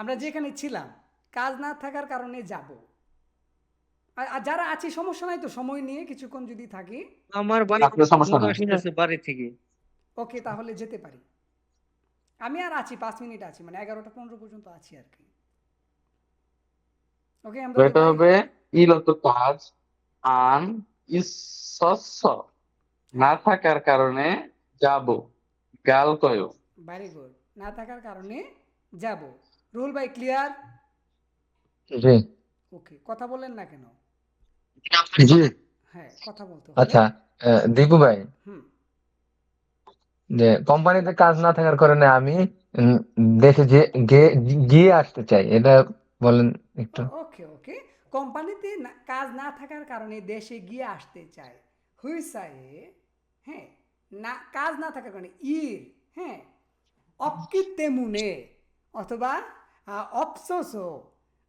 আমরা যেখানে ছিলাম, কাজ না থাকার কারণে যাব। আর যারা আছি সমস্যা নাই তো, সময় নিয়ে কিছুক্ষণ যদি থাকি। আমার বাড়ি আপনার সমস্যা ফোন নাই। আসতেছে বাড়ি থেকে। ওকে, তাহলে যেতে পারি। আমি আর আছি, 5 মিনিট আছি, মানে 11টা 15 পর্যন্ত আছি আর কি। ওকে তো আমদাদুল এটা ভাই। হবে ইলত কাজ আন ইসস না হ্যাঁ, থাকার কারণে যাব গাল কয়। Very good. না থাকার কারণে যাব। রুল ভাই ক্লিয়ার? জি ওকে, কথা বলেন না কেন? জি। হ্যাঁ, কথা বলতে হবে। আচ্ছা, দীপু ভাই, হুম। যে কোম্পানিতে কাজ না থাকার কারণে আমি উম, দেশে যে গে- গিয়ে আসতে চাই, এটা বলেন একটু। ওকে ওকে, কোম্পানিতে কাজ না থাকার কারণে দেশে গিয়ে আসতে চায়। হুইসায়ে, হ্যাঁ, না কাজ না থাকার কারণে ইর, হ্যাঁ, অপকি তেমুনে, অথবা অপসোসো,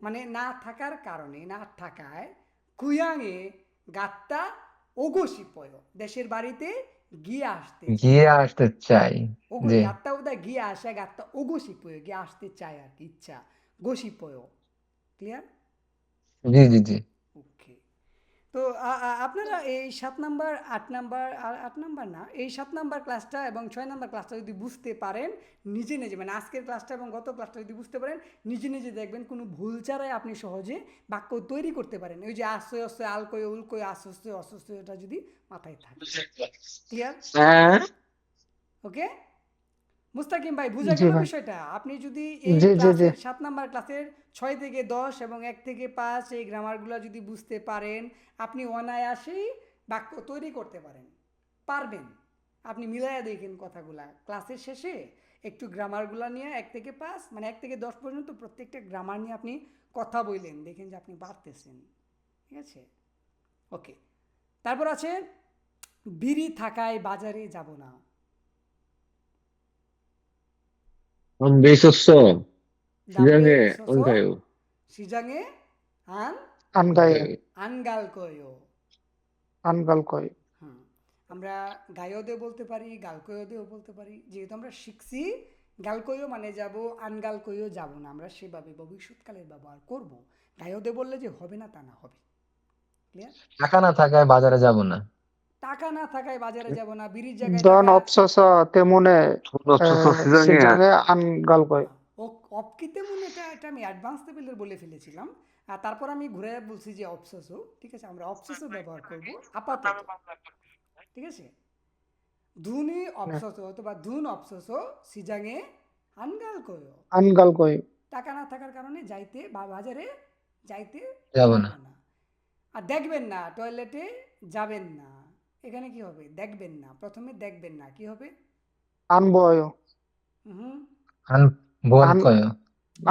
মানে না থাকার কারণে, না থাকায়, কুয়াঙে গাত্তা ওগোশিপয়, দেশের বাড়িতে গিয়ে আসতে চায়। গিয়ে আসতে চাই। ওগো জি গাত্তা উদা গিয়ে আসে, গাত্তা ওগোশিপয়, গিয়ে আসতে চায় আর কি, ইচ্ছা। গোশিপয়। ক্লিয়ার? জি জি জি। ওকে। তো আপনারা এই 7 নাম্বার, 8 নাম্বার, আর 8 নাম্বার না, এই 7 নাম্বার ক্লাসটা এবং 6 নাম্বার ক্লাসটা যদি বুঝতে পারেন নিজে নিজে, মানে আজকের ক্লাসটা এবং গত ক্লাসটা যদি বুঝতে পারেন নিজে নিজে, দেখবেন কোনো ভুল ছাড়াই আপনি সহজে বাক্য তৈরি করতে পারেন। ওই যে আশ্রয় অশ্রয় আলকয় উল্কয় আশ্বস্ত অস্বস্ত, এটা যদি মাথায় থাকে। ক্লিয়ার? হ্যাঁ ওকে। মুস্তাকিম ভাই, বুঝা জি গেল ভাই। বিষয়টা? আপনি যদি এই জি জি জি। ক্লাসের 7 নাম্বার ক্লাসের 6 থেকে 10 এবং 1 থেকে 5 এই গ্রামারগুলো যদি বুঝতে পারেন, আপনি অনায়াসেই বাক্য তৈরি করতে পারেন, পারবেন। আপনি মিলাইয়া দেখেন কথাগুলা ক্লাসের শেষে, একটু গ্রামারগুলো নিয়ে 1 থেকে 5, মানে 1 থেকে 10 পর্যন্ত প্রত্যেকটা গ্রামার নিয়ে আপনি কথা বললেন, দেখেন যে আপনি পারতেছেন। ঠিক আছে? ওকে। তারপর আছে বিড়ি থাকায় বাজারে যাব না। বেশস্য দাম্বে সিজাঙে ইসোসো অঙ্কায়ু সিজাঙে আন আনগায়ে, আনগাল কয়ো। আনগালকয়। হুম। আমরা গায়দেও বলতে পারি, গালকয়দেও বলতে পারি। যেহেতু আমরা শিখছি গালকয়ো মানে যাব, আনগালকয়ো যাব না, আমরা সেভাবে ভবিষ্যৎকালের ব্যবহার করব। গায়দে বললে যে হবে না তা না, হবে। ক্লিয়ার? টাকা না থাকায় বাজারে যাব না। টাকা না থাকায় বাজারে যাব না, বিড়ির জায়গায় জন টাকা। অপসস তেমনে সিজাঙে সিজাঙে আনগালকয়। ও, অপকিতে মনে, এটা এটা আমি অ্যাডভান্স লেভেলের বলে ফেলেছিলাম। আর তারপর আমি ঘুরে বলছি যে অপসসও, ঠিক আছে, আমরা অপসসও ব্যবহার করব আপাতত। ঠিক আছে? ধুনি অপসস অথবা ধুন অপসস সিজাঙে আনগাল কয়ো। আনগালকয়। টাকা না থাকার কারণে যাইতে বা বাজারে যাইতে যাব না। পারবো না। আর দেখবেন না, টয়লেটে যাবেন না। এখানে কি হবে? দেখবেন না, প্রথমে দেখবেন না, কি হবে? আনবয়। হুম। আন বোন আন কয়।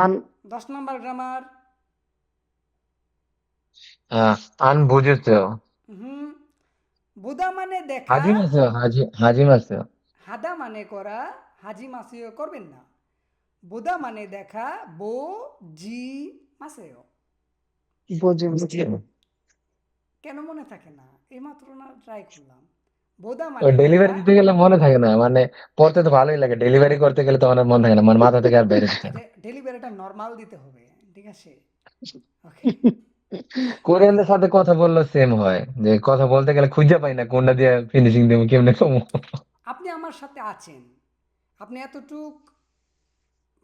আন 10 নম্বর গ্রামার। আন বুঝেছেও। হুম। বুদা মানে দেখা, হাজি মাসেও, হাজি মাসেও। হাদা মানে করা, হাজি মাসিও করবেন না। বোদা মানে দেখা, বো জি মাসেও। বুঝিম। কেন মনে থাকে না? এইমাত্র না ট্রাই করলাম। বোদা ওই মানে ডেলিভারি দেখা। দিতে গেলে মনে থাকে না, মানে পড়তে তো ভালোই লাগে, ডেলিভারি করতে গেলে তো আমার মনে থাকে না, মানে মাথা থেকে আর বের হচ্ছে না। এটা ডেলিভারিটা নর্মাল দিতে হবে। ঠিক আছে? ওকে। কোরিয়ানদের সাথে কথা বললে সেম হয়, যে কথা বলতে গেলে খুঁজে পাই না কোনটা দিয়ে ফিনিশিং দেবো, কেমনে কমো। আপনি আমার সাথে আছেন, আপনি এতটুক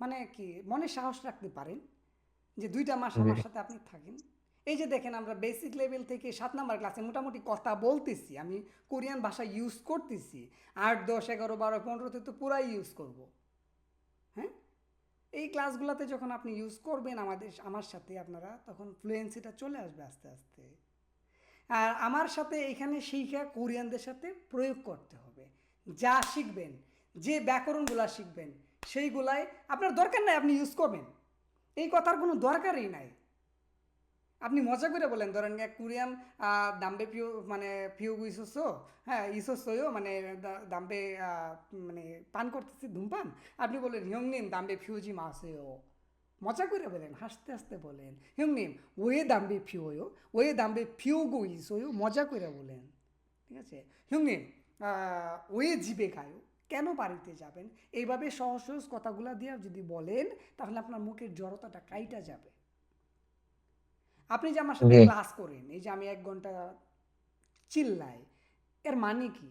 মানে কি মনে সাহস রাখতে পারেন যে 2টা মাস জি আমার সাথে আপনি থাকেন। এই যে দেখেন, আমরা বেসিক লেভেল থেকে 7 নাম্বার ক্লাসে মোটামুটি কথা বলতেছি, আমি কোরিয়ান ভাষা ইউজ করতেছি। 8, 10, 11, 12, 15তে তো পুরাই ইউজ করব। হ্যাঁ, এই ক্লাসগুলোতে যখন আপনি ইউজ করবেন আমার সাথে আপনারা, তখন ফ্লুয়েন্সিটা চলে আসবে আস্তে আস্তে। আর আমার সাথে এখানে শিখা কোরিয়ানদের সাথে প্রয়োগ করতে হবে। যা শিখবেন, যে ব্যাকরণগুলা শিখবেন, সেইগুলাই আপনার দরকার নাই আপনি ইউজ করবেন, এই কথার কোনো দরকারই নাই। আপনি মজা করে বলেন, ধরেন এক কোরিয়ান দাম্বে পিও মানে পিও ইসোসো, হ্যাঁ ইসোসোয়ও মানে দাম্বে মানে পান করতেছি ধূমপান, আপনি বলেন হিয়ংনিম দাম্বে ফিউজি মাসেও। মজা করে বলেন, হাসতে হাসতে বলেন হিয়ংনিম ওয়ে দাম্বে ফিওয়ো, ওয়ে দাম্বে ফিওগো ইসোয়ো, মজা করে বলেন। ঠিক আছে? হিয়ংনিম ওয়ে জিবে গায়ো, কেন বাড়িতে যাবেন? এইভাবে সহজ সহজ কথাগুলা দিয়ে যদি বলেন তাহলে আপনার মুখের জড়তাটা কাইটা যাবে। আপনি যে আমার সাথে জি ক্লাস করেন, এই যে আমি 1 ঘন্টা চিল্লাই, এর মানে কি?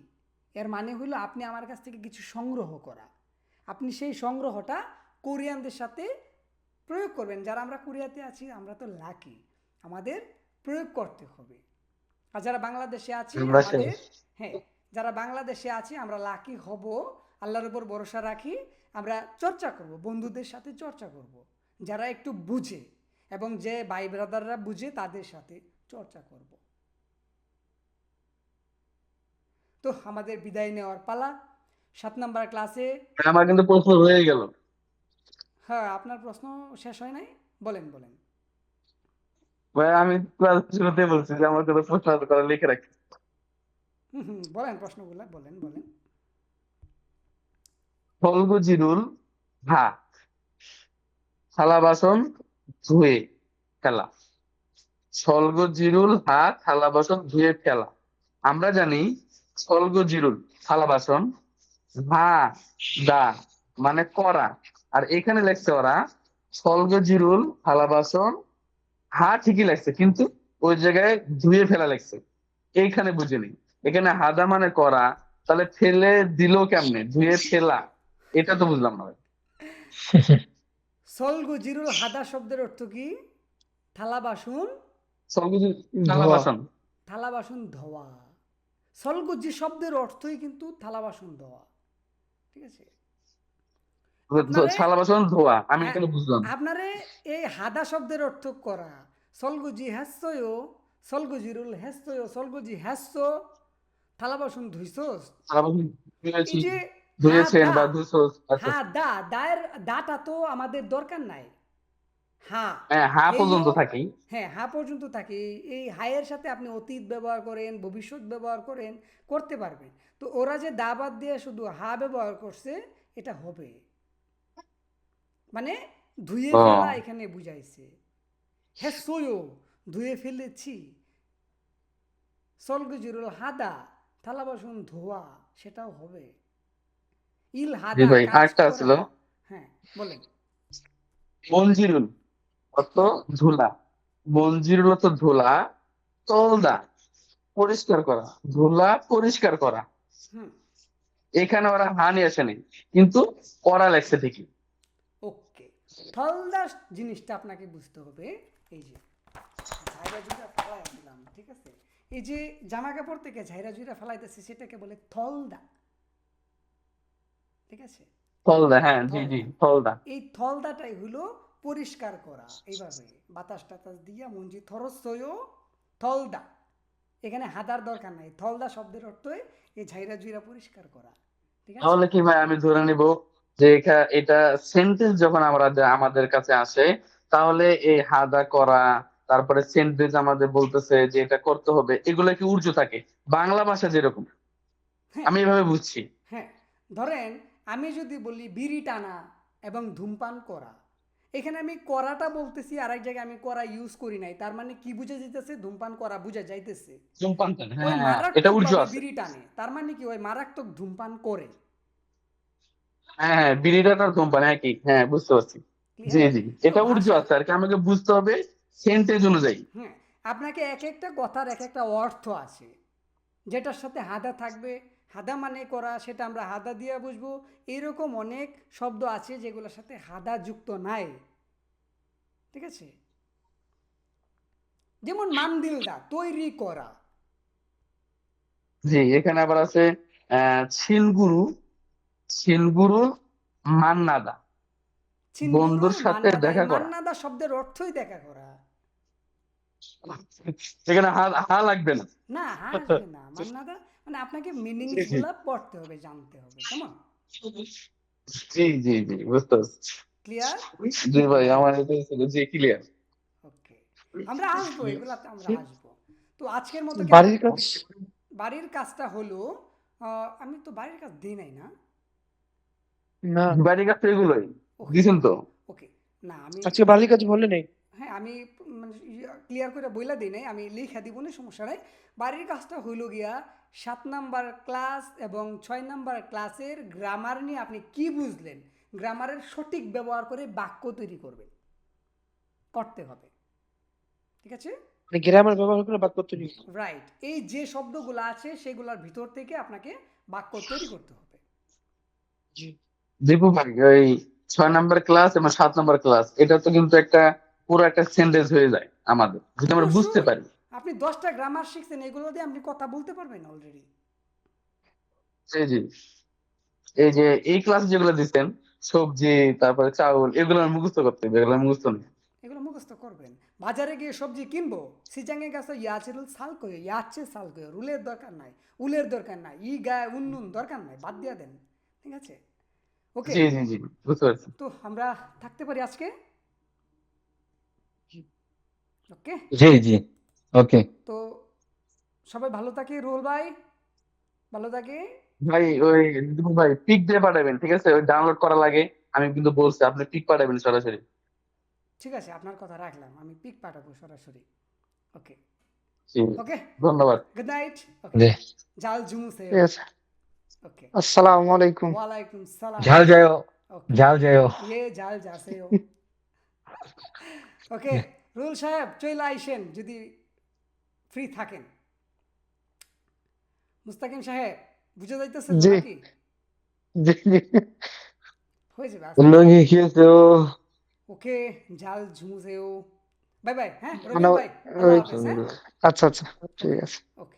এর মানে হলো আপনি আমার কাছ থেকে কিছু সংগ্রহ করা। আপনি সেই সংগ্রহটা কোরিয়ানদের সাথে প্রয়োগ করবেন। যারা আমরা কোরিয়াতে আছি আমরা তো লাকি, আমাদের প্রয়োগ করতে হবে। আর যারা বাংলাদেশে আছি আমরা আমাদের, শেষ। হ্যাঁ, যারা বাংলাদেশে আছি আমরা লাকি হব, আল্লাহর উপর ভরসা রাখি, আমরা চর্চা করব, বন্ধুদের সাথে চর্চা করব, যারা একটু বুঝে এবং যে ভাই ব্রাদাররা বুঝে তাদের সাথে চর্চা করব। তো আমাদের বিদায় নেওয়ার পালা। 7 নাম্বার ক্লাসে, আমার কিন্তু প্রশ্ন হয়ে গেল। হ্যাঁ, আপনার প্রশ্ন শেষ হয় নাই? বলেন বলেন। ভাই আমি ক্লাস শুরুতে বলছি যে আমার কোনো প্রশ্ন করা লিখে রাখি। বলেন প্রশ্নগুলা, বলেন বলেন। ফলগু জিরুল ভাত থালা বাসন ধুয়ে ফেলা। সলগ জিরুল হাত থালা বাসন ধুয়ে ফেলা। আমরা জানি সলগ জিরুল থালা বাসন, ভা দা মানে করা, আর এখানে লেখছে ওরা সলগ জিরুল থালা বাসন, হা ঠিকই লাগছে কিন্তু ওই জায়গায় ধুয়ে ফেলা লাগছে, এইখানে বুঝিনি। এখানে হাদা মানে করা, তাহলে ফেলে দিল কেমনে, ধুয়ে ফেলা, এটা তো বুঝলাম না। সলগু জিরুল হাদা শব্দের অর্থ কি? থালা বাসন, সলগ জিরুল থালা ধোয়া। বাসন, থালা বাসন ধোয়া। সলগুজি শব্দের অর্থই কিন্তু থালা বাসন ধোয়া। ঠিক আছে? আপনারে, থালা বাসন ধোয়া, আমি হ্যাঁ, এখানে বুঝলাম। আপনারে এই হাদা শব্দের অর্থ করা। সলগুজি হ্যাসয়ও, সলগুজিরুল হ্যাসয়ও, সলগুজি হ্যাসো, থালা বাসন ধুইছস। থালা বাসন এই ধুয়েছি, যে হা ধুয়েছেন দা, বা ধুছোস, আচ্ছা। হা দা, দায়ের দাটা তো আমাদের দরকার নাই। হা, হ্যাঁ, হা হেইও, পর্যন্ত থাকি। হ্যাঁ, হা পর্যন্ত থাকে। এই হায়ের সাথে আপনি অতীত ব্যবহার করেন, ভবিষ্যৎ ব্যবহার করেন, করতে পারবেন। তো ওরা যে দা বাদ দিয়ে শুধু হা ব্যবহার করছে, এটা হবে মানে ধুয়ে ও ফেলা এখানে বুঝাইছে। হ্যাঁ সইও, ধুয়ে ফেলেছি। সলগুজুরুল হাদা, থালা বাসন ধোয়া, সেটাও হবে। ইল জি হাদা, ভাই, কাজ আরেকটা করা। ছিল হ্যাঁ, বলেন। মঞ্জিরুল অর্থ ধুলা, মঞ্জিরুল অর্থ ধুলা, তলদা পরিষ্কার করা, ধুলা পরিষ্কার করা। হুম, এখানে ওরা হা নিয়ে আসেনি কিন্তু করা লেগছে ঠিকই। ওকে। থলদাস জিনিসটা আপনাকে বুঝতে হবে। এই যে ঝাইরা জুইরা ফেলাই দিলাম, ঠিক আছে? এই যে জামা কাপড় থেকে ঝাইরা জুইরা ফেলাইতেছে সেটাকে বলে থলদা, ঠিক আছে? তলদা, হ্যাঁ জি জি, থলদা। তলদা। এই থলদাটাই হলো পরিষ্কার করা। এইভাবে বাতাস টাতাস দিয়া মঞ্জি থরসয়ও থলদা। এখানে হাদার দরকার নাই, থলদা শব্দের অর্থই এই ঝাইরা জুইরা পরিষ্কার করা, ঠিক আছে? তাহলে কি ভাই আমি ধরে নিব যে এটা সেন্টেন্স যখন আমাদের কাছে আসে, তাহলে এই হাদা করা, তারপরে সেন্টেন্স আমাদের বলতেছে যে এটা করতে হবে, এগুলো কি উর্জু থাকে বাংলা ভাষা যেরকম, হ্যাঁ, আমি এভাবে বুঝছি। হ্যাঁ, ধরেন আমি যদি বলি বিড়ি টানা এবং ধূমপান করা, এখানে আমি করাটা বলতেছি, আর এক জায়গায় আমি করা ইউজ করি নাই, তার মানে কি বুঝা যাইতেছে? ধূমপান করা বুঝা যাইতেছে। ধূমপান করে, ওই হ্যাঁ এটা মারাত্মক উর্জু ভাবে আছে। বিড়ি টানে, তার মানে কি ওই মারাত্মক ধূমপান করে। হ্যাঁ হ্যাঁ, বিড়িটা তার ধূমপান একই, হ্যাঁ বুঝতে পারছি। জি ক্লিয়ার? জি, তো এটা উর্জু ভাষা, আছে আর কি, আমাকে বুঝতে হবে সেন্টেন্স অনুযায়ী। হ্যাঁ, আপনাকে এক একটা কথার এক একটা অর্থ আছে, যেটার সাথে হাদা থাকবে, হাদা মানে করা, সেটা আমরা হাদা দিয়ে বুঝবো। এরকম অনেক শব্দ আছে যেগুলোর সাথে হাদা যুক্ত নাই, ঠিক আছে? যেমন মান্দিলদা, তৈরি করা। জি, এখানে আবার আছে ছিনগুরু, ছিনগুরু মান্নাদা, চিনগুরু বন্ধুর সাথে মান্নাদা, এই দেখা করা। মান্নাদা শব্দের অর্থই দেখা করা। এখানে হা হা লাগবে না। না, আসবে না মান্নাদা, মানে আপনাকে মিনিংস গুলা পড়তে হবে, জানতে হবে, কেমন? জি জি জি, বুঝতে পারছি। ক্লিয়ার? জি ভাই, আমার এটা ছিল জি, ক্লিয়ার। ওকে, আমরা আসবো, এগুলাতে আমরা আসবো। তো আজকের মতো কি আমরা বাড়ির কাজ বাড়ির কাজটা হলো, আমি তো বাড়ির কাজ দিই নাই না? না, বাড়ির কাছে এগুলোই ওকে, দিছেন তো। ওকে। না আমি, আজকে বাড়ির কাজ বলে নেই। হ্যাঁ আমি মানে ক্লিয়ার করে বইলা দিই নাই, আমি লিখা দিব না, সমস্যা নাই। বাড়ির কাজটা হইল গিয়া 7 নাম্বার ক্লাস এবং 6 নাম্বার ক্লাসের গ্রামার নিয়ে আপনি কি বুঝলেন, গ্রামারের সঠিক ব্যবহার করে বাক্য তৈরি করবেন, করতে হবে। ঠিক আছে, মানে গ্রামার ব্যবহার করে বাক্য তৈরি। রাইট। এই যে শব্দগুলো আছে সেগুলোর ভিতর থেকে আপনাকে বাক্য তৈরি করতে হবে। জি দীপু ভাই, ওই 6 নাম্বার ক্লাস এবং 7 নাম্বার ক্লাস, এটা তো কিন্তু একটা পুরো একটা সেন্টেন্স হয়ে যায় আমাদের, যদি আমরা বুঝতে অবশ্যই পারি। আপনি 10টা গ্রামার শিখছেন, এগুলো দিয়ে আপনি কথা বলতে পারবেন অলরেডি। জি জি, এই যে এই ক্লাস যেগুলো দিচ্ছেন, সবজি তারপরে চাউল, এগুলো মুখস্থ করতে হবে, এগুলো মুখস্থ নেই। এগুলো মুখস্থ করবেন। বাজারে গিয়ে সবজি কিনবো, সিজাঙে গেছে ইয়াচেরুল সাল কয়ে, ইয়াচ্ছে সাল কয়ে, রুলের দরকার নাই, উলের দরকার নাই, ই গায়ে উন্নুন দরকার নাই, বাদ দিয়া দেন। ঠিক আছে, ওকে। জি জি জি, বুঝতে পারছি। তো আমরা থাকতে পারি আজকে, ওকে। জি জি, ওকে। তো সবাই ভালো থাকে, রুল ভাই ভালো থাকে। ভাই ওই দীপু ভাই পিক দিয়ে পাঠাবেন, ঠিক আছে? ওই ডাউনলোড করা লাগে, আমি কিন্তু বলছি আপনি পিক পাঠাবেন সরাসরি। ঠিক আছে, আপনার কথা রাখলাম, আমি পিক পাঠাবো সরাসরি। ওকে জি, ওকে, ধন্যবাদ। Good night. ওকে, জি, জাল জুমু সে। ঠিক আছে, ওকে, আসসালামু আলাইকুম। ওয়ালাইকুম সালাম। ঝাল যায়ও, ওকে, ঝাল যায়ও। ये জাল যাসেও। ওকে, রুল সাহেব চলে আইসেন যদি ফ্রি থাকেন। মুস্তাকিম সাহেব বুঝে যাইতেছে তো জি নাকি? জি জি হয়ে যাবে আস্তে আস্তে। লঙ্গি খেয়েছো? ওকে, জাল ঝুমুজেও। বাই বাই, হ্যাঁ মানে রবিন ভাই, আল্লাহ ওই হাফেজ, হ্যাঁ। আচ্ছা আচ্ছা ঠিক ওকে আছে। ওকে।